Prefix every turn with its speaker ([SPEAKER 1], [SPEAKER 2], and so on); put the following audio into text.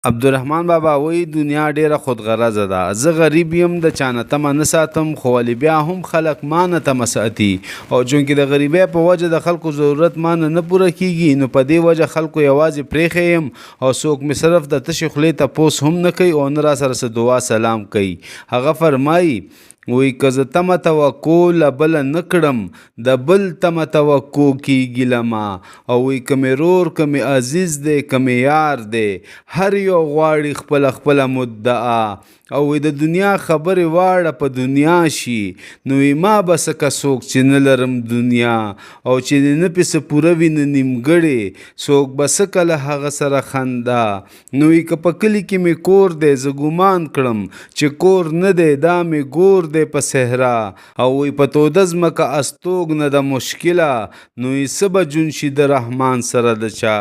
[SPEAKER 1] عبدالرحمن بابا وایي دنیا ډیره خودغرضه ده. زه غریب یم د چانه تمه نه ساتم، خو ولې بیا هم خلک ما نه تمه ساتي. او چونکې د غریبۍ په وجه د خلکو ضرورت ما نه پوره کیږي، نو په دې وجه خلکو یوازې پرېښی یم او څوک مې صرف د تشې خولې تپوس هم نه کوي او نه راسره څه دعا سلام کوي. هغه فرمایي وی که زه تمه توقع له بله نه کړم، د بل تمه توقع کیږي له ما. او وی که مې رور که مې عزیز دی که مې یار دی، هر یو غواړي خپله خپله مدعا. او وی د دنیا خبرې واړه په دنیا شي، نو وی ما به څه که څوک چې نه لرم دنیا. او چې د نه پې څه پوره وي نه نیمګړې، څوک به څه کله هغه سره خندا. نو وی که په کلي کې مې کور دی، زه ګمان کړم چې کور نه دی دا مې ګور دی په صحرا. او وی په توده ځمکه استوګ نه ده مشکله، نو یې څه به جون شي د رحمان سره د چا.